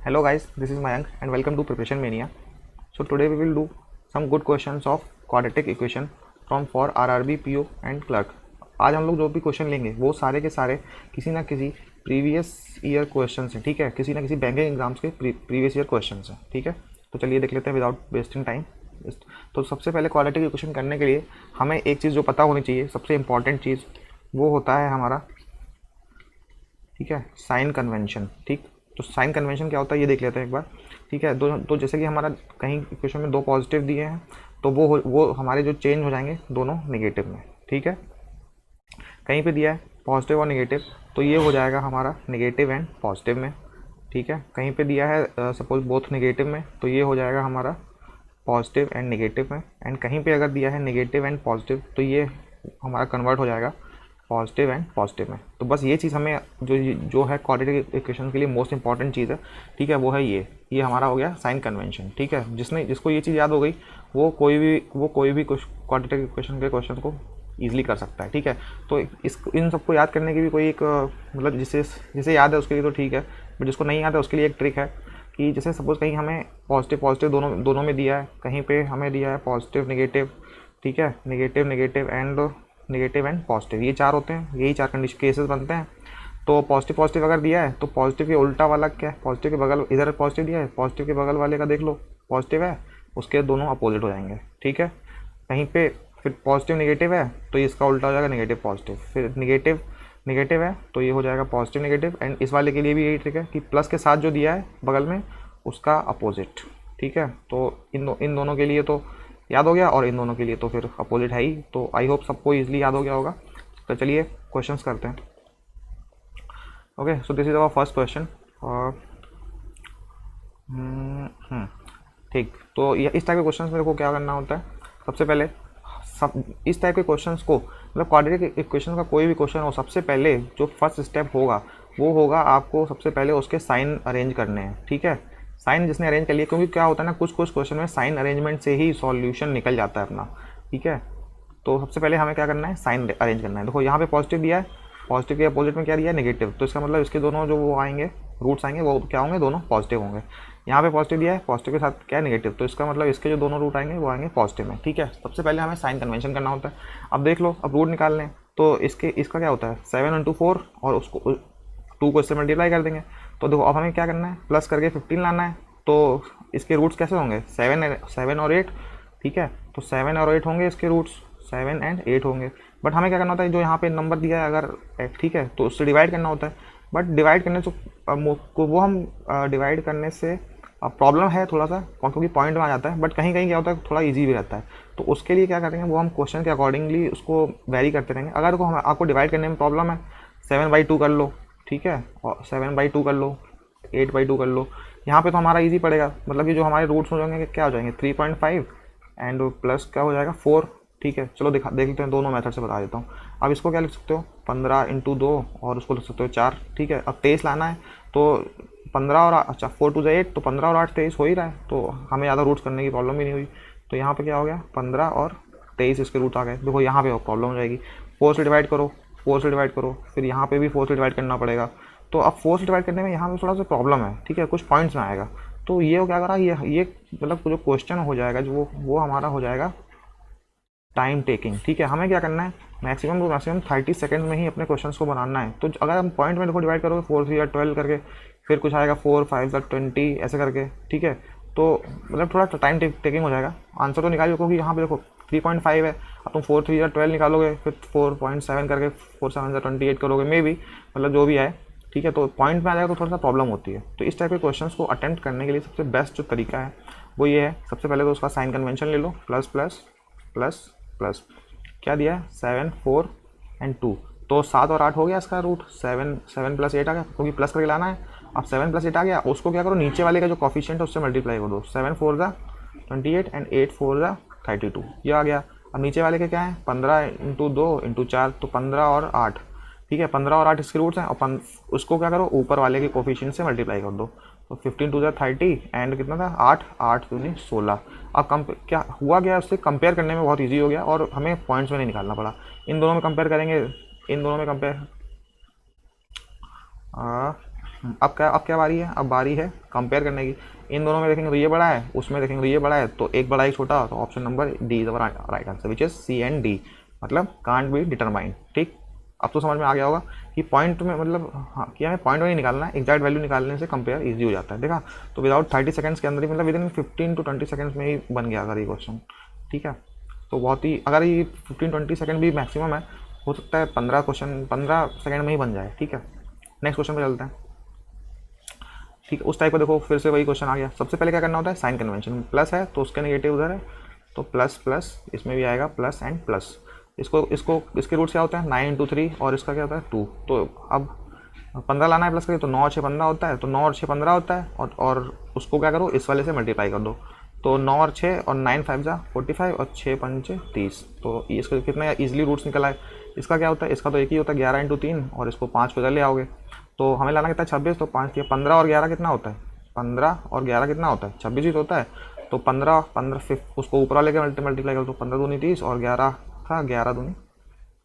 Hello guys, this is Mayank and welcome to Preparation Mania. So today we will do some good questions of quadratic equation from for RRB, PO and clerk. आज हम लोग जो भी question लेंगे वो सारे के सारे किसी ना किसी प्रीवियस ईयर क्वेश्चन हैं, ठीक है, किसी ना किसी बैंकिंग एग्जाम्स के प्रीवियस ईयर क्वेश्चन हैं, ठीक है। तो चलिए देख लेते हैं विदाउट वेस्टिंग टाइम। तो सबसे पहले क्वाड्रेटिक इक्वेशन करने के लिए हमें एक चीज़ जो पता होनी चाहिए, सबसे इंपॉर्टेंट चीज़, वो होता है हमारा, ठीक है, साइन कन्वेंशन। ठीक, तो साइन कन्वेंशन क्या होता है ये देख लेते हैं एक बार, ठीक है। तो जैसे कि हमारा कहीं इक्वेशन में दो पॉजिटिव दिए हैं तो वो हमारे जो चेंज हो जाएंगे दोनों नेगेटिव में, ठीक है। कहीं पे दिया है पॉजिटिव और नेगेटिव तो ये हो जाएगा हमारा नेगेटिव एंड पॉजिटिव में, ठीक है। कहीं पे दिया है सपोज बोथ नेगेटिव में तो ये हो जाएगा हमारा पॉजिटिव एंड नेगेटिव में। एंड कहीं पे अगर दिया है नेगेटिव एंड पॉजिटिव तो ये हमारा कन्वर्ट हो जाएगा पॉजिटिव एंड पॉजिटिव में। तो बस ये चीज़ हमें जो है क्वाड्रेटिक इक्वेशन के लिए मोस्ट इंपॉर्टेंट चीज़ है, ठीक है, वो है ये हमारा हो गया साइन कन्वेंशन, ठीक है। जिसको ये चीज़ याद हो गई वो कोई भी क्वाड्रेटिक इक्वेशन के क्वेश्चन को ईजिली कर सकता है, ठीक है। तो इन सबको याद करने की भी कोई एक मतलब जिसे याद है उसके लिए तो ठीक है, बट जिसको नहीं याद है उसके लिए एक ट्रिक है कि जैसे सपोज कहीं हमें पॉजिटिव पॉजिटिव दोनों में दिया है, कहीं पे हमें दिया है पॉजिटिव नेगेटिव, ठीक है, नेगेटिव नेगेटिव एंड पॉजिटिव, ये चार होते हैं, यही चार कंडीशन केसेस बनते हैं। तो पॉजिटिव पॉजिटिव अगर दिया है तो पॉजिटिव के उल्टा वाला क्या है, पॉजिटिव के बगल, इधर पॉजिटिव दिया है, पॉजिटिव के बगल वाले का देख लो पॉजिटिव है, उसके दोनों अपोजिट हो जाएंगे, ठीक है। कहीं पे फिर पॉजिटिव नेगेटिव है तो इसका उल्टा हो जाएगा नेगेटिव पॉजिटिव, फिर नेगेटिव नेगेटिव है तो ये हो जाएगा पॉजिटिव नेगेटिव। एंड इस वाले के लिए भी यही ट्रिक है कि प्लस के साथ जो दिया है बगल में उसका अपोजिट, ठीक है। तो इन दोनों के लिए तो याद हो गया और इन दोनों के लिए तो फिर अपोजिट है ही। तो आई होप सबको ईजिली याद हो गया होगा। तो चलिए क्वेश्चंस करते हैं। Okay, so this is our first question. ठीक, तो इस टाइप के क्वेश्चंस मेरे को क्या करना होता है, सबसे पहले सब इस टाइप के क्वेश्चंस को, मतलब क्वाड्रेटिक इक्वेशन का कोई भी क्वेश्चन हो, सबसे पहले जो फर्स्ट स्टेप होगा वो होगा आपको सबसे पहले उसके साइन अरेंज करने हैं, ठीक है। साइन जिसने अरेंज कर लिया, क्योंकि क्या होता है ना, कुछ क्वेश्चन में साइन अरेंजमेंट से ही सॉल्यूशन निकल जाता है अपना, ठीक है। तो सबसे पहले हमें क्या करना है, साइन अरेंज करना है। देखो यहाँ पे पॉजिटिव दिया है, पॉजिटिव के अपोजिट में क्या दिया है, नेगेटिव, तो इसका मतलब इसके दोनों जो वो आएंगे रूट्स आएंगे वो क्या होंगे, दोनों पॉजिटिव होंगे। यहाँ पे पॉजिटिव दिया है, पॉजिटिव के साथ क्या है, नेगेटिव, तो इसका मतलब इसके जो दोनों रूट आएंगे वो आएंगे पॉजिटिव में, ठीक है। सबसे पहले हमें साइन कन्वेंशन करना होता है। अब देख लो, अब रूट निकालने तो इसका क्या होता है 7 × 4 और उसको 2 को इससे मल्टीप्लाई कर देंगे। तो देखो अब हमें क्या करना है, प्लस करके 15 लाना है। तो इसके रूट्स कैसे होंगे, 7 और 8, ठीक है। तो 7 और 8 होंगे इसके रूट्स, 7 एंड 8 होंगे। बट हमें क्या करना होता है, जो यहाँ पे नंबर दिया है अगर, ठीक है, तो उससे डिवाइड करना होता है। बट डिवाइड करने से वो हम डिवाइड करने से प्रॉब्लम है थोड़ा सा, क्योंकि पॉइंट में आ जाता है। बट कहीं कहीं क्या होता है थोड़ा इजी भी रहता है। तो उसके लिए क्या करेंगे, वो हम क्वेश्चन के अकॉर्डिंगली उसको वेरी करते रहेंगे। अगर को आपको डिवाइड करने में प्रॉब्लम है, 7/2 कर लो, ठीक है, और 7/2 कर लो, 8/2 कर लो। यहाँ पे तो हमारा इजी पड़ेगा, मतलब कि जो हमारे रूट्स हो जाएंगे क्या हो जाएंगे 3.5 एंड प्लस क्या हो जाएगा 4, ठीक है। चलो देख लेते हैं, दोनों मेथड से बता देता हूँ। अब इसको क्या लिख सकते हो 15 × 2 और उसको लिख सकते हो 4, ठीक है। अब 23 लाना है तो 15 और अच्छा 4 × 2 = 8, तो 15 और 8 23 हो ही रहा है, तो हमें ज़्यादा रूट्स करने की प्रॉब्लम भी नहीं हुई। तो यहाँ पे क्या हो गया 15 और 23 इसके रूट आ गए। देखो यहाँ पे प्रॉब्लम हो जाएगी, 4 से डिवाइड करो, 4 से डिवाइड करो, फिर यहाँ पे भी 4 से डिवाइड करना पड़ेगा। तो अब 4 से डिवाइड करने में यहाँ पे थोड़ा सा प्रॉब्लम है, ठीक है, कुछ पॉइंट्स में आएगा। तो ये क्या करा, ये मतलब जो क्वेश्चन हो जाएगा जो वो हमारा हो जाएगा टाइम टेकिंग, ठीक है। हमें क्या करना है, मैक्सिमम टू मैक्सिमम 30 सेकंड में ही अपने क्वेश्चंस को बनाना है। तो अगर हम पॉइंट में देखो डिवाइड करोगे 4 × 3 = 12 करके, फिर कुछ आएगा 4 × 5 = 20 ऐसे करके, ठीक है। तो मतलब थोड़ा टाइम टेकिंग हो जाएगा। आंसर तो निकाल क्योंकि यहाँ पे देखो 3.5 है, अब तुम 4 × 3 = 12 निकालोगे, फिर 4.7 करके 4 × 7 = 28 करोगे, मे भी मतलब जो भी आए, ठीक है। तो पॉइंट में आ जाएगा तो थोड़ा सा प्रॉब्लम होती है। तो इस टाइप के क्वेश्चंस को अटेम्प्ट करने के लिए सबसे बेस्ट जो तरीका है वो ये है, सबसे पहले तो उसका साइन कन्वेंशन ले लो, प्लस प्लस प्लस प्लस, क्या दिया है 7 4 एंड 2, तो 7 और 8 हो गया इसका रूट, 7 + 8 आ गया, क्योंकि प्लस करके लाना है। अब 7 + 8 आ गया, उसको क्या करो नीचे वाले का जो कॉफिशिएंट है उससे मल्टीप्लाई कर दो, 7 4 = 28 एंड 8 4 = 32, ये आ गया। अब नीचे वाले के क्या है 15 × 2 × 4, तो 15 और 8, ठीक है, 15 और 8 इसके रूट्स हैं, और उसको क्या करो ऊपर वाले के कोफिशिएंट से मल्टीप्लाई कर दो। तो 15 × 2 = 30 एंड कितना था 8 8 दूनी 16। अब क्या हुआ गया, उससे कंपेयर करने में बहुत इजी हो गया और हमें पॉइंट्स में नहीं निकालना पड़ा। इन दोनों में कंपेयर करेंगे, इन दोनों में कंपेयर अब क्या बारी है, अब बारी है कंपेयर करने की। इन दोनों में देखेंगे तो ये बड़ा है, उसमें देखेंगे तो ये बड़ा है, तो एक बड़ा एक छोटा, तो option number D is our right answer which is C and D, मतलब कांट बी डिटरमाइंड। ठीक, अब तो समझ में आ गया होगा कि पॉइंट में मतलब हाँ कि हमें पॉइंट नहीं निकालना है, एग्जैक्ट वैल्यू निकालने से कंपेयर ईजी हो जाता है। देखा, तो विदाउट 30 सेकंड्स के अंदर ही, मतलब विद इन 15 to 20 सेकंड्स में ही बन गया अगर ये क्वेश्चन। ठीक है, तो बहुत ही, अगर ये 15-20 सेकंड भी मैक्सिमम है, हो सकता है 15 सेकंड में ही बन जाए। ठीक है, नेक्स्ट क्वेश्चन पे चलते हैं। ठीक है, उस टाइप का देखो फिर से वही क्वेश्चन आ गया। सबसे पहले क्या करना होता है, साइन कन्वेंशन, प्लस है तो उसका नेगेटिव उधर है, तो प्लस प्लस इसमें भी आएगा प्लस एंड प्लस। इसके रूट्स क्या होते हैं, 9 × 3 और इसका क्या होता है 2। तो अब 15 लाना है प्लस करिए, तो 9 और 6 15 होता है, तो 9 और 6 15 होता है, और उसको क्या करो, इस वाले से मल्टीप्लाई कर दो। तो 9 और 6 और 9 5 जा 45 और 6 5 30, तो इसका कितना ईजिली रूट्स निकल आए। इसका क्या होता है, इसका तो एक ही होता है 11 × 3, और इसको 5 पे ले आओगे तो हमें लाना कितना है 26, तो 5 किया 15 और 11 कितना होता है, 15 और 11 कितना होता है 26 ही तो होता है। तो 15 फिफ्थ उसको ऊपर लेके मल्टीप्लाई कर दो, 15 दूनी 30 और 11 था 11 दूनी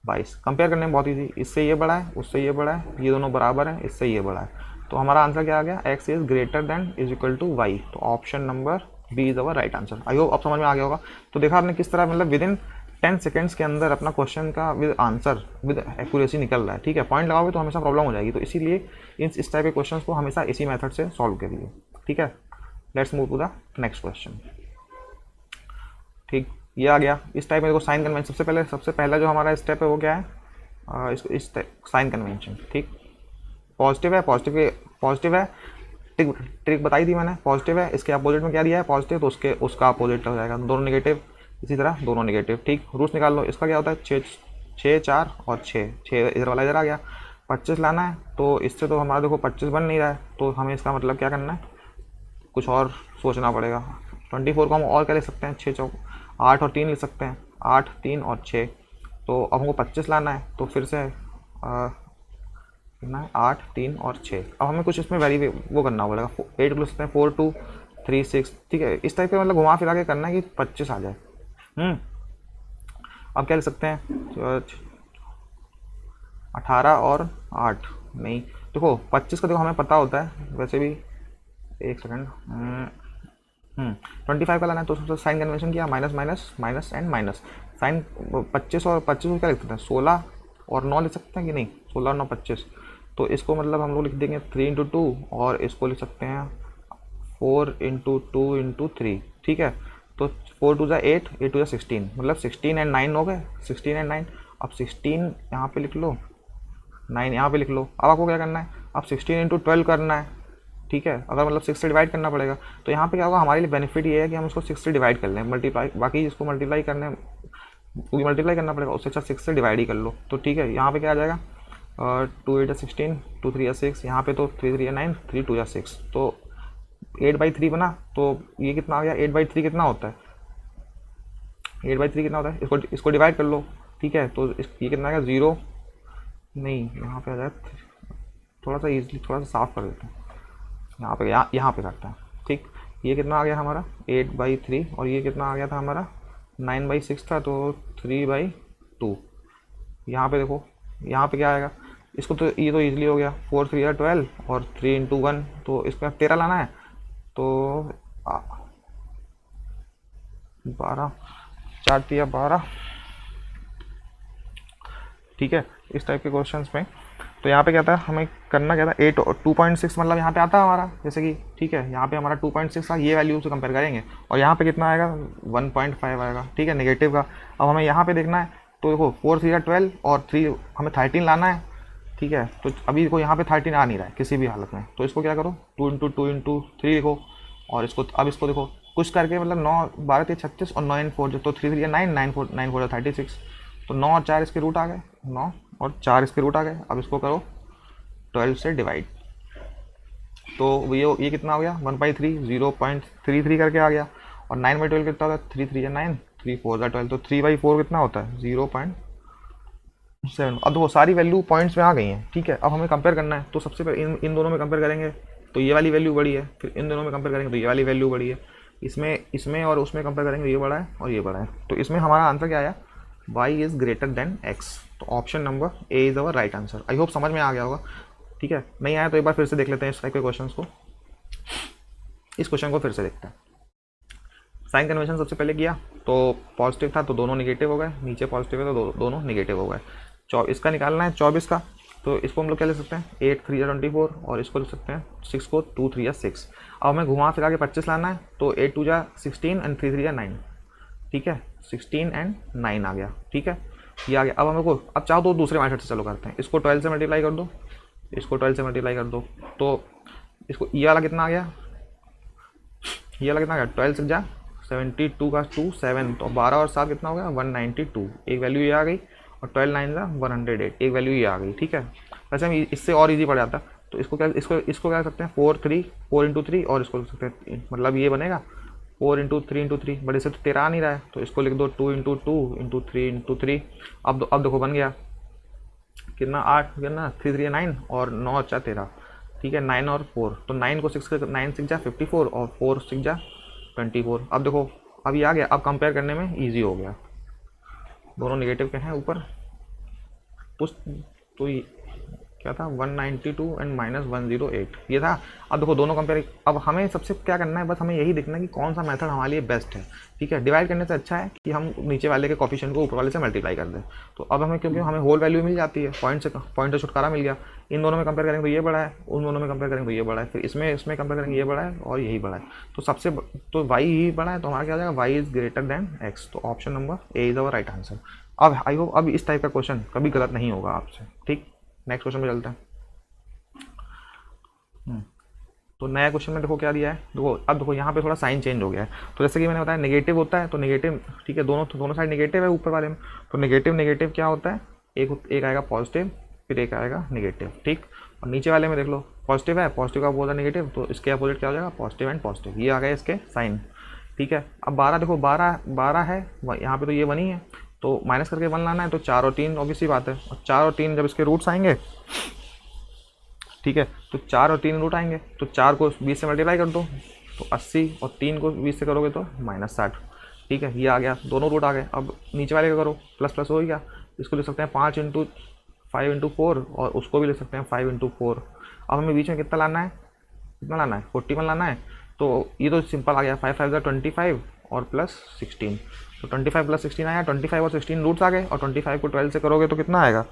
22। कंपेयर करने में बहुत ईजी, इससे ये बड़ा है उससे ये बड़ा है, ये दोनों बराबर है, इससे ये बड़ा है, तो हमारा आंसर क्या आ गया, x is greater than is equal to y, तो option number B is our right answer. I hope अब समझ में आ गया होगा। तो देखा आपने किस तरह, मतलब विद इन 10 सेकेंड्स के अंदर अपना क्वेश्चन का विद आंसर विद एक्यूरेसी निकल रहा है। ठीक है, पॉइंट लगाओगे तो हमेशा प्रॉब्लम हो जाएगी, तो इसीलिए इस टाइप के क्वेश्चन को हमेशा इसी मेथड से सॉल्व करिए। ठीक है, let's move to the next question. ठीक, ये आ गया। इस टाइप में देखो साइन कन्वेंशन, सबसे पहला जो हमारा स्टेप है वो क्या है, इस साइन कन्वेंशन। ठीक, पॉजिटिव है, ट्रिक बताई थी मैंने, पॉजिटिव है, इसके अपोजिट में क्या दिया है पॉजिटिव, तो उसका अपोजिट हो जाएगा, दोनों नेगेटिव, इसी तरह दोनों नेगेटिव। ठीक, रूट्स निकाल लो। इसका क्या होता है 6 4 और 6 इधर वाला इधर आ गया। 25 लाना है, तो इससे तो हमारा देखो 25 बन नहीं रहा है, तो हमें इसका मतलब क्या करना है, कुछ और सोचना पड़ेगा। 24 को हम और क्या लिख सकते हैं, 6 चौक 8 और 3 लिख सकते हैं, 8 3 और 6। तो अब हमको 25 लाना है, तो फिर से कितना है 8 3 और 6। अब हमें कुछ इसमें वो करना पड़ेगा, 8 को लिख सकते हैं 4 2 3 6। ठीक है, इस टाइप के मतलब घुमा फिरा के करना है कि 25 आ जाए। अब क्या लिख सकते हैं 18 और 8 नहीं, देखो 25 का देखो हमें पता होता है वैसे भी, एक सेकंड 25 का लाना है, तो उसमें साइन कन्वेंशन किया, minus minus minus and minus sign. 25 और 25 को क्या लिख सकते हैं 16 और 9 लिख सकते हैं कि नहीं, 16 और 9 25। तो इसको मतलब हम लोग लिख देंगे 3 × 2, और इसको लिख सकते हैं 4 × 2 × 3। ठीक है, तो 4 2 8 8 2 16, मतलब 16 एंड 9 हो गए, 16 एंड 9। अब 16 यहाँ पे लिख लो, 9 यहाँ पे लिख लो। अब आपको क्या करना है, अब 16 × 12 करना है। ठीक है, अगर मतलब 6 से डिवाइड करना पड़ेगा, तो यहाँ पे क्या होगा, हमारे लिए बेनिफिट ये है कि हम उसको 6 से डिवाइड कर लें, मल्टीप्लाई, बाकी इसको मल्टीप्लाई करने क्योंकि मल्टीप्लाई करना पड़ेगा, उससे अच्छा 6 से डिवाइड ही कर लो। तो ठीक है, यहाँ पे क्या आ जाएगा 2 8 16, 2 3 6, यहाँ पे तो 3 3 9, 3 2 6, तो 8/3 बना। तो ये कितना आ गया, 8/3 कितना होता है, 8/3 कितना होता है, इसको डिवाइड कर लो। ठीक है, तो ये कितना आ गया 0 नहीं, यहाँ पे आ जाए, थोड़ा सा ईजिली थोड़ा सा साफ कर देते हैं, यहाँ पे करते हैं। ठीक, ये कितना आ गया हमारा 8/3, और ये कितना आ गया था हमारा 9/6 था, तो 3/2। यहाँ पे देखो, यहाँ पे क्या आएगा, इसको तो ये तो ईजिली हो गया, 4 3 12 और 3 × 1, तो इसका 13 लाना है, तो 12 4 3 12। ठीक है, इस टाइप के क्वेश्चंस में तो यहाँ पे क्या था, हमें करना क्या था 8 और 2.6, मतलब यहाँ पे आता है हमारा जैसे कि, ठीक है, यहाँ पे हमारा 2.6 था, ये वैल्यू से कंपेयर करेंगे, और यहाँ पे कितना आएगा 1.5 आएगा। ठीक है, नेगेटिव का। अब हमें यहाँ पे देखना है, तो देखो 4 3 12 और 3 हमें 13 लाना है। ठीक है, तो अभी देखो यहाँ पे 13 आ नहीं रहा है किसी भी हालत में, तो इसको क्या करो 2 × 2 × 3 लिखो, और इसको अब इसको देखो कुछ करके, मतलब 9 12 3 36 और 9 4, तो 3 3 9 9 4 9 4 36, तो 9 और 4 इसके रूट आ गए, 9 और 4 इसके रूट आ गए। अब इसको करो 12 से डिवाइड, तो ये कितना हो गया 1/3, 0.33 करके आ गया, और 9/12 कितना होता है 3 3 9, 3 4 12, तो 3/4 कितना होता है 0.7। अब देखो सारी वैल्यू पॉइंट्स में आ गई हैं। ठीक है, अब हमें कंपेयर करना है, तो सबसे पहले इन दोनों में कंपेयर करेंगे, तो ये वाली वैल्यू बड़ी है, फिर इन दोनों में कंपेयर करेंगे तो ये वाली वैल्यू बड़ी है, इसमें और उसमें कंपेयर करेंगे, ये बड़ा है और ये बड़ा है। तो इसमें हमारा आंसर क्या आया, y is greater then x, तो option number A is our right answer. I hope समझ में आ गया होगा। ठीक है, नहीं आया तो एक बार फिर से देख लेते हैं इस टाइप के क्वेश्चन को। इस क्वेश्चन को फिर से देखते हैं। साइन कन्वेंशन सबसे पहले किया तो पॉजिटिव था तो दोनों निगेटिव हो गए, नीचे पॉजिटिव है तो दोनों निगेटिव हो गए। इसका निकालना है 24 का, तो इसको हम लोग क्या ले सकते हैं 8 3 या 24, और इसको ले सकते हैं 6 को 2 3 या 6। अब हमें घुमा फिरा के 25 लाना है, तो 8 2 जा 16 एंड 3 3 या 9। ठीक है, 16 एंड 9 आ गया। ठीक है, ये आ गया। अब हमें को अब चाहो तो दूसरे मेथड से चलो करते हैं। इसको 12 से मल्टीप्लाई कर दो, इसको 12 से मल्टीप्लाई कर दो, तो इसको ये वाला कितना आ गया, ये वाला कितना आ गया 12 से जा 72 का 2 7, तो 12 और 7 कितना हो गया 192, एक वैल्यू ये आ गई, और 12 9 जा 108, एक वैल्यू ये आ गई। ठीक है, वैसे हम इससे और इजी पड़ जाता, तो इसको क्या कर सकते हैं 4 इंटू 3, और इसको लिख सकते हैं, मतलब ये बनेगा 4 इंटू 3 इंटू 3, बट इसे तो 13 आ नहीं रहा है, तो इसको लिख दो 2 इंटू 2 इंटू 3 इंटू 3। अब देखो बन गया कितना 8, कितना 3 3 9 और 9 अच्छा 13। ठीक है, 9 और 4, तो 9 को 6 9 6 जा 54 और 4 6 जा 24। अब देखो अब ये आ गया, अब कंपेयर करने में इजी हो गया, दोनों निगेटिव के हैं ऊपर, तो क्या था 192 एंड -108 ये था। अब देखो दोनों कंपेयर, अब हमें सबसे क्या करना है, बस हमें यही देखना है कि कौन सा मेथड हमारे लिए बेस्ट है। ठीक है, डिवाइड करने से अच्छा है कि हम नीचे वाले के कोफिशिएंट को ऊपर वाले से मल्टीप्लाई कर दें। तो अब हमें क्योंकि हमें होल वैल्यू मिल जाती है, पॉइंट से छुटकारा मिल गया। इन दोनों में कंपेयर करेंगे तो ये बड़ा है, उन दोनों में कंपेयर करेंगे तो ये बड़ा है, फिर इसमें कंपेयर करेंगे ये बड़ा है और यही बड़ा है, तो वाई ही बड़ा है, तो हमारा क्या आ जाएगा Y is greater than X. तो option number A is our right answer. अब आई होप अब इस टाइप का क्वेश्चन कभी गलत नहीं होगा आपसे। ठीक, नेक्स्ट क्वेश्चन में चलते हैं। तो नया क्वेश्चन में देखो क्या दिया है, देखो अब देखो यहाँ पे थोड़ा साइन चेंज हो गया है। तो जैसे कि मैंने बताया नेगेटिव होता है, तो नेगेटिव ठीक है, दोनों साइड नेगेटिव है ऊपर वाले में, तो नेगेटिव क्या होता है, एक आएगा पॉजिटिव फिर एक आएगा नेगेटिव। ठीक, और नीचे वाले में देख लो पॉजिटिव है, पॉजिटिव का बोला नेगेटिव, तो इसके अपोजिट क्या हो जाएगा पॉजिटिव एंड पॉजिटिव, ये आ गए इसके साइन। ठीक है, अब 12 देखो 12 है यहाँ पे, तो ये 1 ही है, तो माइनस करके 1 लाना है, तो 4 और 3 ऑब्वियसली बात है, और 4 और 3 जब इसके रूट्स आएंगे, ठीक है, तो 4 और 3 रूट आएंगे, तो 4 को 20 से मल्टीप्लाई कर दो तो 80, और 3 को 20 से करोगे तो -60। ठीक है, ये आ गया, दोनों रूट आ गए। अब नीचे वाले का करो, प्लस प्लस हो गया, इसको ले सकते हैं 5 इंटू 5 इंटू 4, और उसको भी ले सकते हैं 5 इंटू 4। अब हमें बीच में कितना लाना है, 41 लाना है, तो ये तो सिंपल आ गया, 5 5 25 और प्लस 16, तो 25 प्लस 16 आया, 25 और 16 रूट्स आ गए, और 25 को 12 से करोगे तो कितना आएगा,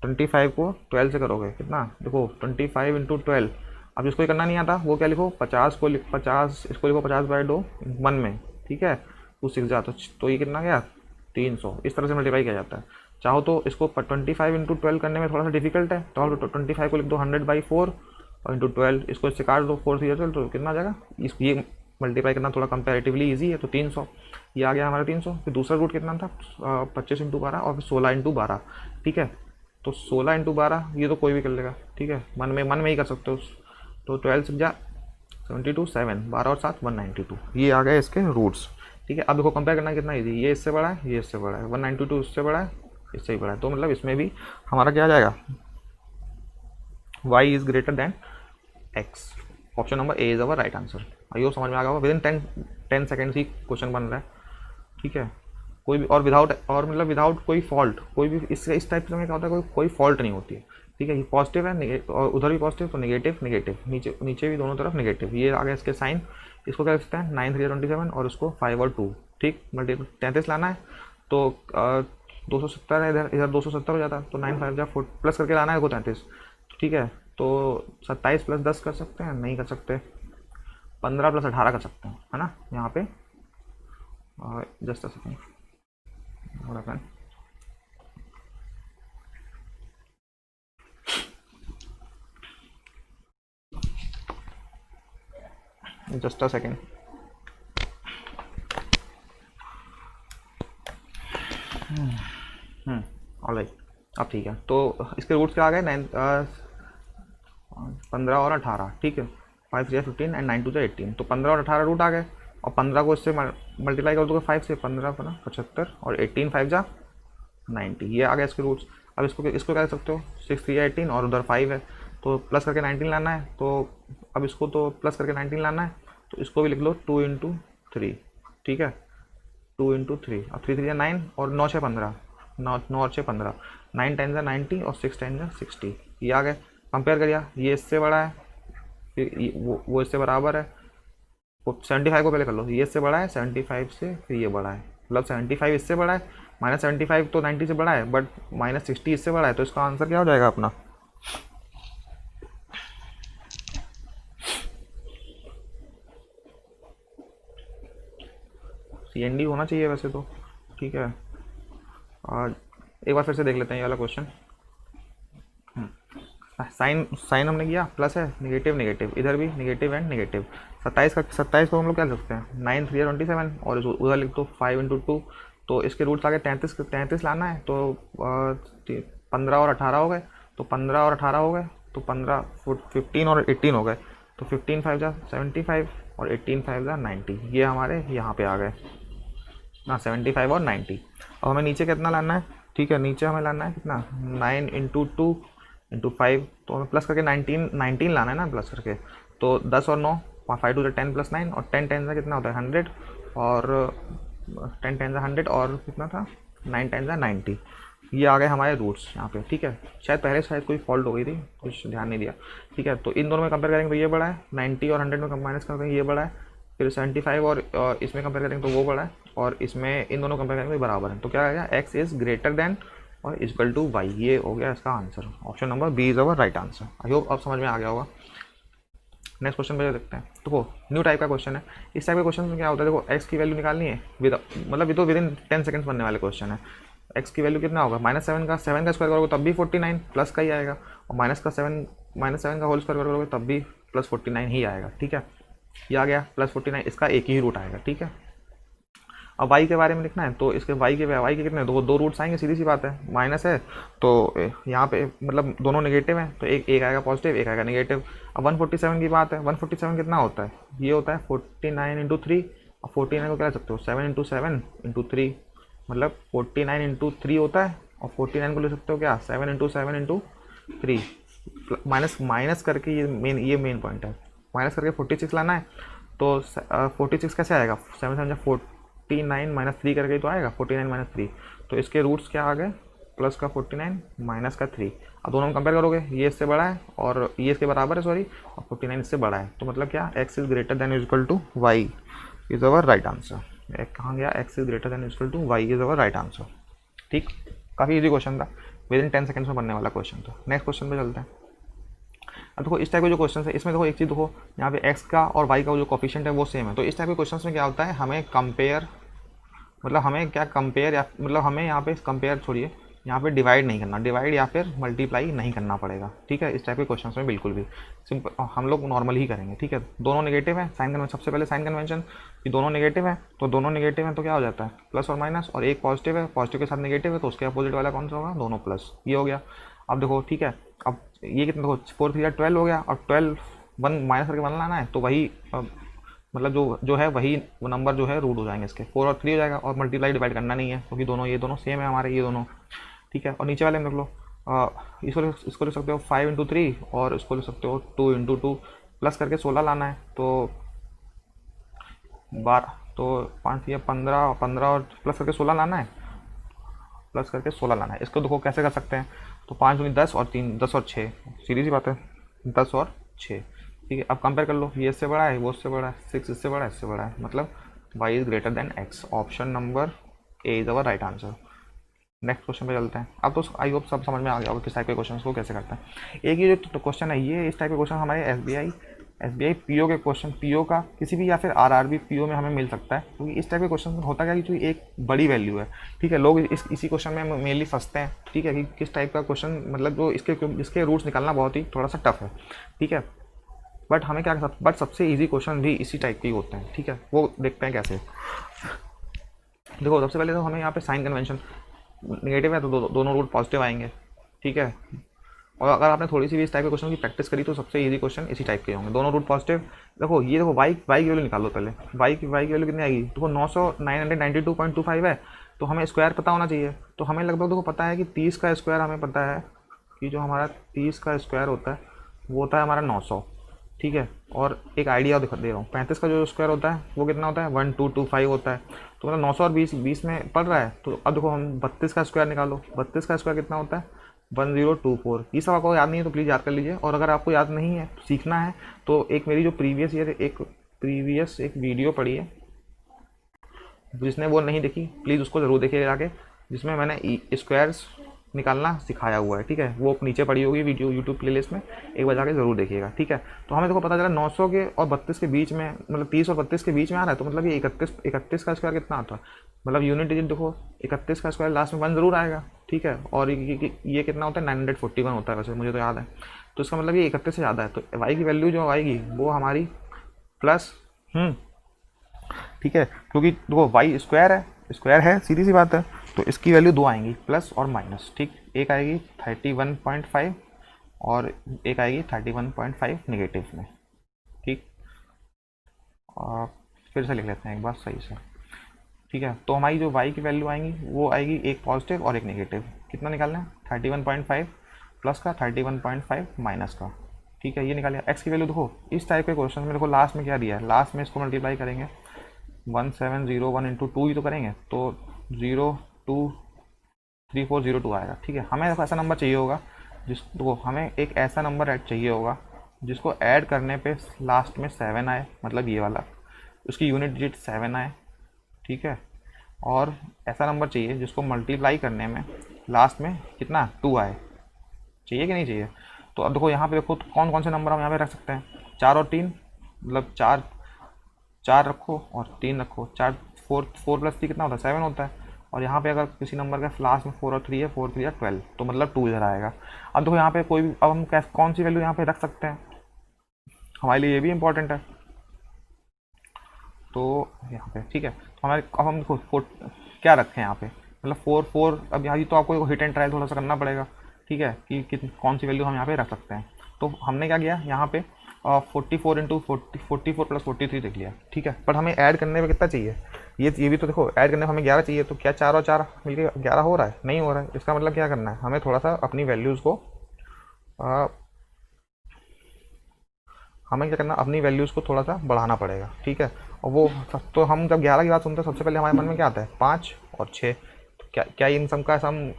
25 को 12 से करोगे कितना, देखो 25 इंटू 12। अब जिसको ये करना नहीं आता वो क्या लिखो 50 इसको लिखो 50/2 1 में। ठीक है, 2 6 जा, तो ये कितना गया 300। इस तरह से मल्टीप्लाई किया जाता है। चाहो तो इसको 25 इंटू 12 करने में थोड़ा सा डिफिकल्ट है, तो 25 को लिख दो 100/4 और इंटू 12, इसको इससे काट दो 4 से 12, तो कितना आ जाएगा, ये मल्टीप्लाई करना थोड़ा कंपेरेटिवली ईजी है, तो 300 ये आ गया हमारा 300। फिर दूसरा रूट कितना था 25 इंटू 12 और फिर 16 इंटू 12। ठीक है, तो 16 इंटू 12 ये तो कोई भी कर लेगा। ठीक है, मन में ही कर सकते हो, तो 12 से जा 72 7, 12 और 7 192, ये आ गए इसके रूट्स। ठीक है, अब देखो कंपेयर करना कितना इजी, ये इससे बड़ा है, ये इससे बड़ा है, 192 इससे बड़ा है, इससे ही बड़ा है, तो मतलब इसमें भी हमारा क्या आ जाएगा y is greater then x। Option number A is our right answer. आइयो समझ में आ गया होगा, विदिन 10 सेकेंड्स ही क्वेश्चन बन रहा है। ठीक है, कोई भी और विदाउट कोई फॉल्ट, कोई भी इस टाइप से क्या होता है, कोई फॉल्ट नहीं होती है। ठीक है, ये पॉजिटिव है और उधर भी पॉजिटिव, तो नेगेटिव नीचे भी दोनों तरफ नेगेटिव। ये आ गया इसके साइन, इसको क्या लिखते हैं 9 3 27 और उसको 5 और 2। ठीक, मल्टीपल 33 लाना है, तो 270 है, इधर 270 हो जाता है, तो 9 5 जा प्लस करके लाना है को 33। ठीक है, तो 27 प्लस 10 कर सकते हैं, नहीं कर सकते, 15 प्लस 18 कर सकते हैं, है ना। यहाँ पे just a second, what happened? Just a second. Alright, अब ठीक है, तो इसके रूट्स क्या आ गए 15 और 18। ठीक है, 5 3 15 एंड 9 2 18, तो 15 और 18 रूट आ गए, और 15 को इससे मल्टीप्लाई कर दोगे 5 से, 15 को ना 75 और 18 5 जा 90, ये आ गया इसके रूट्स। अब इसको क्या कर सकते हो 6 3 18 और उधर 5 है, तो प्लस करके 19 लाना है, तो अब इसको तो प्लस करके 19 लाना है, तो इसको भी लिख लो 2 इंटू 3। ठीक है, 2 इंटू 3, अब 3 3 9 और 9 6 15, 9 और 6 15, 9 10 90 और 6 10 60, ये आ गए। कंपेयर करिए, ये इससे बड़ा है, फिर वो इससे बराबर है। 75 को पहले कर लो, ये इससे बड़ा है 75 से, फिर ये बड़ा है, मतलब 75 इससे बड़ा है, -75 तो 90 से बड़ा है, बट -60 इससे बड़ा है, तो इसका आंसर क्या हो जाएगा अपना? CND होना चाहिए वैसे तो, ठीक है। और एक बार फिर से देख लेते हैं ये वाला क्वेश्चन। साइन साइन हमने किया, प्लस है, नेगेटिव नेगेटिव, इधर भी नेगेटिव एंड नेगेटिव। 27 को हम लोग क्या लिख सकते हैं, 9 3 27, और उधर लिख दो 5 × 2, तो इसके रूट्स आगे 33 लाना है, तो 15 और 18 हो गए, तो 15 और 18 हो गए, तो 15 15 और 18 हो गए, तो 15 5 जा 75 और 18 5 जा 90, ये हमारे यहाँ पे आ गए ना, 75 और 90। अब हमें नीचे कितना लाना है, ठीक है, नीचे हमें लाना है कितना, 9 × 2 × 5, तो हमें प्लस करके 19 लाना है ना, प्लस करके, तो 10 और 9, 5 2 10 + 9, और 10 10 कितना होता है 100, और 10 10 100, और कितना था 9 10 90। ये आ गए हमारे रूट्स यहाँ पे, ठीक है। शायद कोई फॉल्ट हो गई थी, कुछ ध्यान नहीं दिया, ठीक है। तो इन दोनों में कंपेयर करेंगे तो ये बड़ा है, 90 और 100 में माइनस करेंगे ये बड़ा है, फिर 75 और इसमें कंपेयर करेंगे तो वो बड़ा है, और इसमें इन दोनों कंपेयर करेंगे तो बराबर है, तो क्या आएगा, x इज़ ग्रेटर देन और इक्वल टू y, ये हो गया इसका answer. Option number B is our right answer. I hope अब समझ में आ गया होगा। नेक्स्ट क्वेश्चन पे देखते हैं। तो वो न्यू टाइप का क्वेश्चन है। इस टाइप के क्वेश्चन में क्या होता है, देखो x की वैल्यू निकालनी है, मतलब विदिन 10 सेकंड्स बनने वाले क्वेश्चन है। x की वैल्यू कितना होगा, -7 का स्क्वायर करोगे तब भी 49 प्लस का ही आएगा, और -7 का होल स्क्वायर करोगे तब भी +49 ही आएगा, ठीक है। ये आ गया +49, इसका एक ही रूट आएगा, ठीक है। अब y के बारे में लिखना है, तो इसके y के कितने, दो रूट्स आएंगे, सीधी सी बात है, माइनस है तो यहाँ पे मतलब दोनों नेगेटिव हैं, तो एक आएगा पॉजिटिव, एक आएगा नेगेटिव। अब 147 की बात है, 147 कितना होता है, ये होता है 49 × 3, और 49 को क्या लिख सकते हो 7 × 7 × 3, मतलब 49 × 3 होता है, और 49 को ले सकते हो क्या 7 × 7 × 3, माइनस करके, ये मेन पॉइंट है, माइनस करके 46 लाना है, तो 46 कैसे आएगा, 7 7 49 - 3 करके तो आएगा 49 - 3, तो इसके रूट्स क्या आ गए, प्लस का 49 माइनस का 3। अब दोनों में कंपेयर करोगे, ये इससे बड़ा है और ये इसके बराबर है, सॉरी, और 49 इससे बड़ा है, तो मतलब क्या, x is greater than equal to y is our right answer. कहाँ गया, x is greater than equal to y is our right answer, ठीक। काफ़ी इजी क्वेश्चन था, विदिन 10 सेकंड्स में बनने वाला क्वेश्चन था। नेक्स्ट क्वेश्चन पे चलते हैं। अब देखो इस टाइप के जो क्वेश्चन है, इसमें देखो एक चीज़ देखो, यहाँ पे x का और y का जो कोफिशिएंट है वो सेम है, तो इस टाइप के क्वेश्चन में क्या होता है, हमें कंपेयर, मतलब हमें क्या कंपेयर, या मतलब हमें यहाँ पे कंपेयर छोड़िए, यहाँ पे डिवाइड नहीं करना, डिवाइड या फिर मल्टीप्लाई नहीं करना पड़ेगा, ठीक है। इस टाइप के क्वेश्चन में बिल्कुल भी सिंपल हम लोग नॉर्मल ही करेंगे, ठीक है। दोनों नेगेटिव है, साइन कन्वेंशन, सबसे पहले साइन कन्वेंशन कि दोनों नेगेटिव है, तो दोनों नेगेटिव है तो क्या हो जाता है प्लस और माइनस, और एक पॉजिटिव है, पॉजिटिव के साथ नेगेटिव है, तो उसके अपोजिट वाला कौन सा होगा, दोनों प्लस, ये हो गया। अब देखो ठीक है, अब ये कितना देखो 4 3 12 हो गया, और 12 1 माइनस करके 1 लाना है, तो वही मतलब जो है वही वो नंबर जो है रूट हो जाएंगे इसके, 4 और 3 हो जाएगा, और मल्टीप्लाई डिवाइड करना नहीं है, क्योंकि दोनों ये दोनों सेम है हमारे, ये दोनों, ठीक है। और नीचे वाले में देख लो, इसको लिख सकते हो 5 × 3, और इसको लिख सकते हो 2 × 2, प्लस करके 16 लाना है, तो 12, तो 5 या 15, 15 और प्लस करके 16 लाना है, प्लस करके 16 लाना है। इसको देखो कैसे कर सकते हैं, तो 5 × 10 और 3 10 और 6, सीधी सी बात है 10 और 6, ठीक है। अब कंपेयर कर लो, ये इससे बड़ा है, वो इससे बड़ा है, 6 इससे बड़ा है, इससे बड़ा है, मतलब y is greater then x। Option number A is our right answer. Next question पे चलते हैं। अब तो आई होप सब समझ में आ गया होगा किस टाइप के क्वेश्चन को कैसे करते हैं। एक ये जो क्वेश्चन है, ये इस टाइप के क्वेश्चन हमारे एसबीआई पीओ के क्वेश्चन, पीओ का किसी भी या फिर आरआरबी पीओ में हमें मिल सकता है, क्योंकि इस टाइप के क्वेश्चन में होता क्या है कि एक बड़ी वैल्यू है, ठीक है। लोग इसी क्वेश्चन में मेनली फंसते हैं, ठीक है, कि किस टाइप का क्वेश्चन, मतलब जो इसके रूट्स निकालना बहुत ही थोड़ा सा टफ है, ठीक है। बट हमें क्या, बट सबसे ईजी क्वेश्चन भी इसी टाइप के ही होते हैं, ठीक है। वो देखते हैं कैसे। देखो सबसे पहले तो हमें यहाँ पे साइन कन्वेंशन, नेगेटिव है तो दोनों रूट पॉजिटिव आएंगे, ठीक है। और अगर आपने थोड़ी सी भी इस टाइप के क्वेश्चन की प्रैक्टिस करी तो सबसे इजी क्वेश्चन इसी टाइप के होंगे, दोनों रूट पॉजिटिव। देखो ये देखो वाई की वैल्यू निकालो पहले, वाई की वैल्यू कितनी आएगी, देखो 992.25 है, तो हमें स्क्वायर पता होना चाहिए। तो हमें लगभग देखो पता है कि 30 का स्क्वायर हमें पता है कि जो हमारा 30 का स्क्वायर होता है वो होता है हमारा 900, ठीक है। और एक आइडिया दिखा दे रहा हूँ, 35 का जो स्क्वायर होता है वो कितना होता है 1225 होता है, तो मतलब 900 और 20 में पड़ रहा है। तो अब देखो हम 32 का स्क्वायर निकालो, 32 का स्क्वायर कितना होता है 1024। ये सब आपको याद नहीं है तो प्लीज़ याद कर लीजिए, और अगर आपको याद नहीं है सीखना है तो एक मेरी जो प्रीवियस एक वीडियो पड़ी है, जिसने वो नहीं देखी प्लीज़ उसको ज़रूर देखिएगा जाके, जिसमें मैंने स्क्वायर्स निकालना सिखाया हुआ है, ठीक है। वो नीचे पड़ी होगी वीडियो यूट्यूब प्लेलिस्ट में, एक बार जाके ज़रूर देखिएगा, ठीक है। तो हमें देखो पता चला 900 के और 32 के बीच में, मतलब 30 और 32 के बीच में आ रहा है, तो मतलब ये 31 का स्क्वायर कितना आता है, मतलब यूनिट डिजिट देखो 31 का स्क्वायर लास्ट में 1 ज़रूर आएगा, ठीक है। और ये कितना होता है 941 होता है वैसे, मुझे तो याद है। तो इसका मतलब ये 31 से ज़्यादा है, तो वाई की वैल्यू जो आएगी वो हमारी प्लस, ठीक है, क्योंकि देखो वाई स्क्वायर है, सीधी सी बात है। तो इसकी वैल्यू दो आएंगी, प्लस और माइनस, ठीक। एक आएगी 31.5 और एक आएगी 31.5 नेगेटिव में, ठीक। और फिर से लिख लेते हैं एक बार सही से, ठीक है। तो हमारी जो y की वैल्यू आएंगी वो आएगी एक पॉजिटिव और एक नेगेटिव। कितना निकालना है 31.5 प्लस का 31.5 माइनस का, ठीक है। ये निकालिए। x की वैल्यू देखो इस टाइप के क्वेश्चन में देखो लास्ट में क्या दिया है, लास्ट में इसको मल्टीप्लाई करेंगे 1701 इंटू 2 ही तो करेंगे, तो 023402 आएगा, ठीक है। हमें ऐसा नंबर चाहिए होगा जिसको हमें एक ऐसा नंबर ऐड चाहिए होगा जिसको ऐड करने पे लास्ट में 7 आए, मतलब ये वाला, उसकी यूनिट डिजिट 7 आए, ठीक है। और ऐसा नंबर चाहिए जिसको मल्टीप्लाई करने में लास्ट में कितना 2 आए, चाहिए कि नहीं चाहिए। तो अब देखो यहाँ पे देखो तो कौन कौन से नंबर हम यहाँ पे रख सकते हैं, 4 और 3, मतलब 4 रखो और 3 रखो, 4 प्लस 3 कितना होता है 7 होता है। और यहाँ पे अगर किसी नंबर का लास्ट में 4 और 3 है, 4 3 या 12, तो मतलब 2 इधर आएगा। अब देखो यहाँ पे कोई भी, अब हम कौन सी वैल्यू यहाँ पे रख सकते हैं, हमारे लिए ये भी इंपॉर्टेंट है। तो यहाँ पे ठीक है, तो हमारे अब हम देखो क्या रखें यहाँ पे, मतलब 4 अब यहाँ तो आपको हिट एंड ट्रायल थोड़ा सा करना पड़ेगा, ठीक है, कि कौन सी वैल्यू हम यहाँ पे रख सकते हैं। तो हमने क्या किया यहाँ पे 44 इंटू 44 प्लस 43 देख लिया, ठीक है। बट हमें ऐड करने में कितना चाहिए, ये भी तो देखो ऐड करने में हमें 11 चाहिए, तो क्या 4 और 4 मिलकर 11 हो रहा है, नहीं हो रहा है। इसका मतलब क्या करना है, हमें थोड़ा सा अपनी वैल्यूज़ को हमें क्या करना, अपनी वैल्यूज़ को थोड़ा सा बढ़ाना पड़ेगा, ठीक है। और वो सब तो हम जब 11 की बात सुनते हैं सबसे पहले हमारे मन में क्या आता है 5 और 6, तो क्या इन सब का सम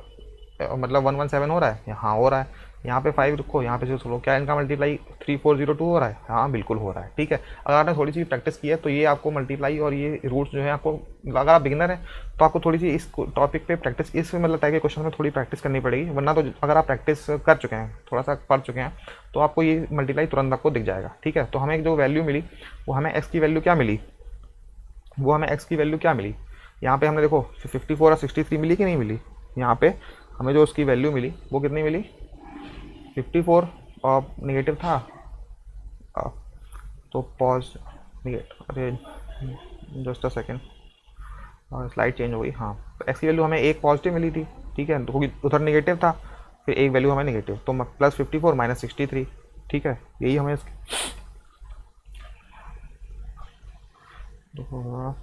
मतलब 117 हो रहा है, हाँ हो रहा है। यहाँ पे 5 रखो, यहाँ पे 6 लो, क्या इनका मल्टीप्लाई 3402 हो रहा है, हाँ बिल्कुल हो रहा है, ठीक है। अगर आपने थोड़ी सी प्रैक्टिस की है तो ये आपको मल्टीप्लाई और ये रूट्स जो है आपको, अगर आप बिगिनर हैं तो आपको थोड़ी सी इस टॉपिक पे प्रैक्टिस, इस मतलब टाइप के क्वेश्चन में थोड़ी प्रैक्टिस करनी पड़ेगी, वरना तो अगर आप प्रैक्टिस कर चुके हैं, थोड़ा सा पढ़ चुके हैं, तो आपको ये मल्टीप्लाई तुरंत आपको दिख जाएगा, ठीक है। तो हमें जो वैल्यू मिली वो हमें एक्स की वैल्यू क्या मिली, यहाँ पे हमने देखो 54 और 63 मिली कि नहीं मिली, यहाँ पे हमें जो उसकी वैल्यू मिली वो कितनी मिली 54 और नेगेटिव था, तो पॉज नेगेटिव, अरे just a second, slide change हो गई, हाँ। तो एक्स की वैल्यू हमें एक पॉजिटिव मिली थी, ठीक है, तो उधर नेगेटिव था, फिर एक वैल्यू हमें नेगेटिव, तो प्लस 54 माइनस 63, ठीक है। यही हमें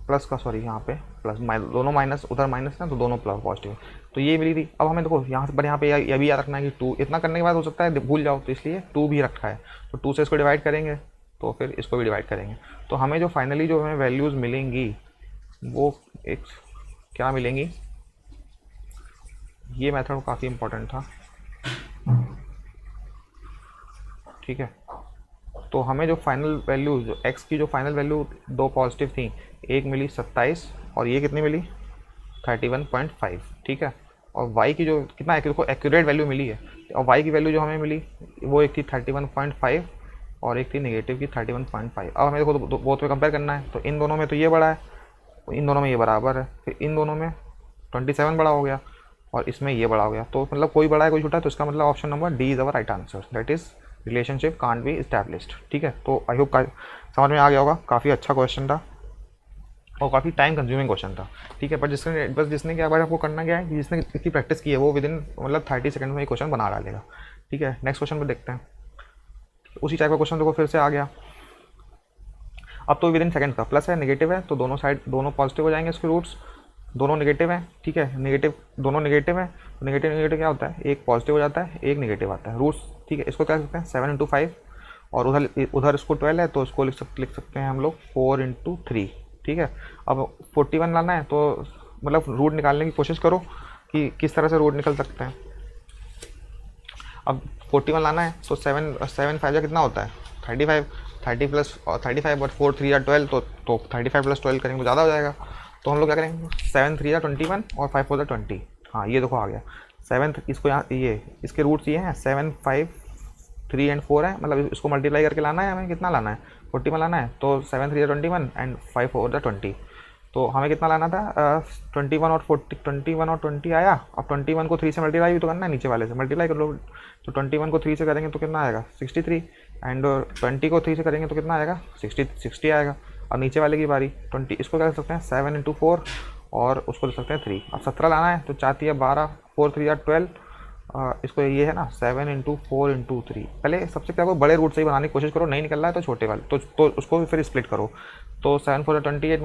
प्लस का, सॉरी यहाँ पे प्लस दोनों माइनस, उधर माइनस ना तो दोनों प्लस पॉजिटिव, तो ये मिली थी। अब हमें देखो यहाँ से पर यहाँ पे ये भी याद रखना है कि 2, इतना करने के बाद हो सकता है भूल जाओ, तो इसलिए 2 भी रखा है, तो 2 से इसको डिवाइड करेंगे तो फिर इसको भी डिवाइड करेंगे, तो हमें जो फाइनली जो हमें वैल्यूज़ मिलेंगी वो एक क्या मिलेंगी, ये मेथड काफ़ी इंपॉर्टेंट था, ठीक है। तो हमें जो फाइनल वैल्यू, जो एक्स की जो फाइनल वैल्यू दो पॉजिटिव थी, एक मिली 27 और ये कितनी मिली 31.5, ठीक है। और वाई की जो कितना देखो एक्यूरेट वैल्यू मिली है, और वाई की वैल्यू जो हमें मिली वो एक थी 31.5 और एक थी नेगेटिव की 31.5। अब हमें देखो बहुत में कंपेयर करना है, तो इन दोनों में तो ये बड़ा है, इन दोनों में ये बराबर है, फिर इन दोनों में 27 बड़ा हो गया और इसमें ये बड़ा हो गया, तो मतलब कोई बड़ा है कोई छोटा है, तो इसका मतलब option number D is our right answer, that is relationship can't be established, ठीक है। तो आई होप समझ में आ गया होगा, काफ़ी अच्छा क्वेश्चन था और काफ़ी टाइम कंज्यूमिंग क्वेश्चन था, ठीक है। पर जिसने क्या बार आपको करना क्या है कि जिसने इतनी प्रैक्टिस की है वो विद इन मतलब 30 सेकंड में ये क्वेश्चन बना डालेगा, ठीक है। नेक्स्ट क्वेश्चन पर देखते हैं, उसी टाइप का क्वेश्चन देखो फिर से आ गया। अब तो विद इन सेकंड का प्लस है नेगेटिव है, तो दोनों साइड दोनों पॉजिटिव हो जाएंगे, इसके रूट्स दोनों नेगेटिव हैं, ठीक है, नेगेटिव दोनों नेगेटिव है, तो नेगेटिव नेगेटिव क्या होता है, एक पॉजिटिव हो जाता है एक नेगेटिव आता है, रूट्स, ठीक है। इसको क्या सकते हैं 7 इंटू 5 और उधर इसको 12 है, तो इसको लिख सकते हैं हम लोग 4 इंटू 3, ठीक है। अब 41 लाना है, तो मतलब रूट निकालने की कोशिश करो कि किस तरह से रूट निकल सकते हैं, अब 41 लाना है तो 7 5 कितना होता है 35, 30 प्लस 35 और 4 3 या 12, तो 35 प्लस 12 करेंगे तो ज़्यादा हो जाएगा। तो हम लोग क्या करेंगे 7 3 या 21 और 5 4 20। हाँ ये देखो आ गया 7, इसको यहाँ ये इसके रूट्स ये हैं 7 5 3 एंड 4 है, मतलब इसको मल्टीप्लाई करके लाना है हमें, कितना लाना है 41 लाना है। तो 7 3 21 एंड 5 4 20, तो हमें कितना लाना था 21 और 40, 21 और 20 आया। अब 21 को 3 से मल्टीप्लाई भी तो करना है, नीचे वाले से मल्टीप्लाई कर लो। तो 21 को 3 से करेंगे तो कितना आएगा 63, एंड 20 को 3 से करेंगे तो कितना आएगा 60 आएगा। अब नीचे वाले की बारी 20, इसको क्या कर सकते हैं 7 × 4 और उसको ले सकते हैं 3। अब 17 लाना है तो 4 3 12, 4 3 12, इसको ये है ना 7 × 4 × 3। पहले सबसे क्या करो बड़े रूट से ही बनाने की कोशिश करो, नहीं निकल रहा है तो छोटे वाले तो उसको भी फिर स्प्लिट करो। तो 7 4 28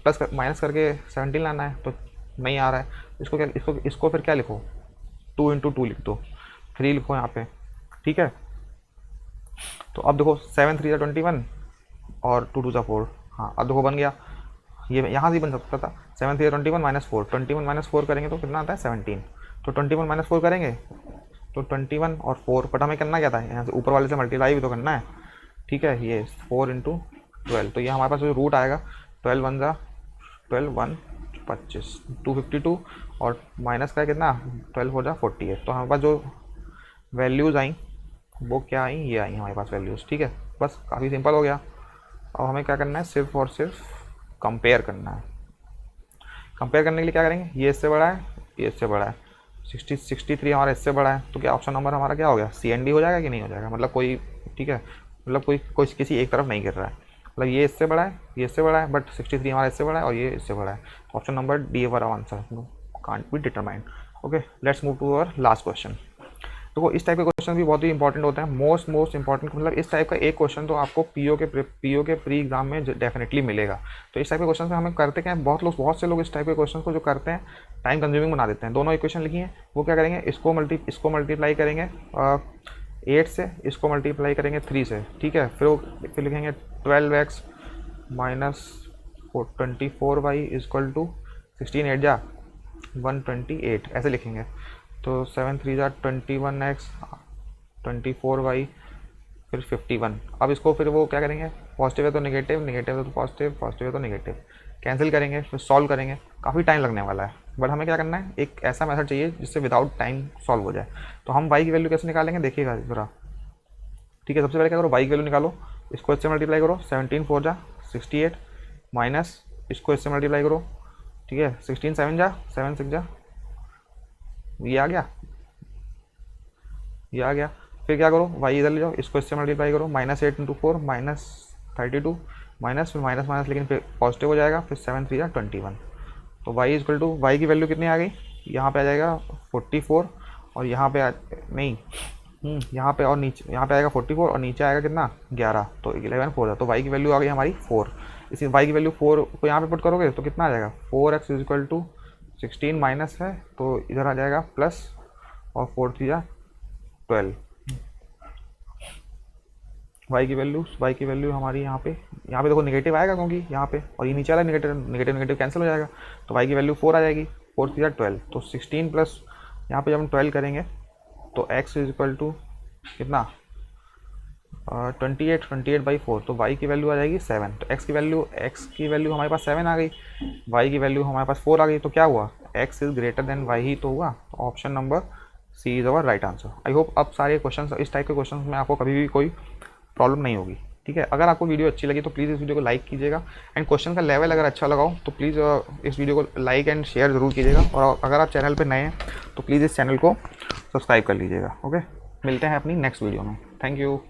प्लस माइनस करके 17 लाना है, तो नहीं आ रहा है। इसको फिर क्या लिखो 2 × 2 लिख दो, 3 लिखो यहाँ पे, ठीक है। तो अब देखो 7 3 21 और 2 2 4। हाँ अब देखो बन गया, ये यहाँ से बन सकता था 7 3 21 -4, 21 -4 करेंगे तो कितना आता है 17। तो 21 -4 करेंगे तो 21 और 4, बट हमें करना क्या था यहाँ से ऊपर वाले से मल्टीप्लाई भी तो करना है, ठीक है। ये 4 × 12, तो ये हमारे पास जो रूट आएगा 12 1 12 1 25 252 और माइनस का कितना 12 हो जा 48। तो हमारे पास जो वैल्यूज़ आई वो क्या आई, ये आई हमारे पास वैल्यूज़, ठीक है। बस काफ़ी सिंपल हो गया। अब हमें क्या करना है सिर्फ और सिर्फ कंपेयर करना है। कंपेयर करने के लिए क्या करेंगे, ये इससे बड़ा है, ये इससे बड़ा है, 63 हमारा इससे बड़ा है, तो क्या ऑप्शन नंबर हमारा क्या हो गया CND हो जाएगा कि नहीं हो जाएगा, मतलब कोई, ठीक है, मतलब कोई किसी एक तरफ नहीं गिर रहा है, मतलब ये इससे बड़ा है, ये इससे बड़ा है, बट 63 हमारा इससे बड़ा है और ये इससे बड़ा है। तो ऑप्शन नंबर डी हमारा answer can't be determined. Okay, let's move to our last question. तो इस टाइप के क्वेश्चन भी बहुत ही इंपॉर्टेंट होते हैं, मोस्ट इंपॉर्टेंट, मतलब इस टाइप का एक क्वेश्चन तो आपको पीओ के प्री एग्जाम में डेफिनेटली मिलेगा। तो इस टाइप के क्वेश्चन से हमें करते क्या है, बहुत से लोग इस टाइप के क्वेश्चन को जो करते हैं टाइम कंज्यूमिंग बना देते हैं। दोनों इक्वेशन लिखी हैं, वो क्या करेंगे इसको मल्टीप्लाई करेंगे 8 से, इसको मल्टीप्लाई करेंगे 3 से, ठीक है। फिर लिखेंगे 12x - 24y = 16 8 जा 128, ऐसे लिखेंगे। तो 7 3 जा 21x 24y फिर 51। अब इसको फिर वो क्या करेंगे, पॉजिटिव है तो नेगेटिव, नेगेटिव है तो पॉजिटिव, पॉजिटिव है तो नेगेटिव, कैंसिल करेंगे, फिर सॉल्व करेंगे। काफ़ी टाइम लगने वाला है, बट हमें क्या करना है, एक ऐसा मेथड चाहिए जिससे विदाउट टाइम सॉल्व हो जाए। तो हम y की वैल्यू कैसे निकालेंगे देखिएगा ज़रा, ठीक है। सबसे पहले क्या करो, y की वैल्यू निकालो, इसको इससे मल्टीप्लाई करो, 17 4 जा 68 माइनस इसको इससे मल्टीप्लाई करो, ठीक है, 16 7 जा 7 6 जा, ये आ गया, ये आ गया। फिर क्या करो, y इधर ले जाओ, इसको इससे मल्टीप्लाई करो, -8 × 4 -32 माइनस, फिर माइनस लेकिन फिर पॉजिटिव हो जाएगा, फिर 7 3 जा 21। तो y की वैल्यू कितनी आ गई, यहाँ पे आ जाएगा 44 और यहाँ पे यहाँ पे और नीचे यहाँ पे आएगा 44 और नीचे आएगा कितना 11, तो 11 4 है। तो y की वैल्यू आ गई हमारी 4। इसी y की वैल्यू 4 को यहाँ पे पुट करोगे तो कितना आ जाएगा 4x = 16 माइनस है तो इधर आ जाएगा प्लस और 4 3 जा 12। y की वैल्यू हमारी यहाँ पे देखो नेगेटिव आएगा क्योंकि यहाँ पे, और ये नीचे वाला नेगेटिव कैंसिल हो जाएगा। तो y की वैल्यू 4 आ जाएगी, 4 3 जा 12, तो 16 प्लस यहाँ पे जब हम 12 करेंगे तो x = कितना 28/4, तो y की वैल्यू आ जाएगी 7। तो x की वैल्यू हमारे पास 7 आ गई, y की वैल्यू हमारे पास 4 आ गई, तो क्या हुआ x is greater than y ही तो हुआ। तो option number C is our right answer. I hope अब सारे क्वेश्चन, इस टाइप के क्वेश्चन में आपको कभी भी कोई प्रॉब्लम नहीं होगी, ठीक है। अगर आपको वीडियो अच्छी लगी तो प्लीज़ इस वीडियो को लाइक कीजिएगा, एंड क्वेश्चन का लेवल अगर अच्छा लगा हो तो प्लीज़ इस वीडियो को लाइक एंड शेयर ज़रूर कीजिएगा, और अगर आप चैनल पर नए हैं तो प्लीज़ इस चैनल को सब्सक्राइब कर लीजिएगा। ओके, मिलते हैं अपनी नेक्स्ट वीडियो में। Thank you.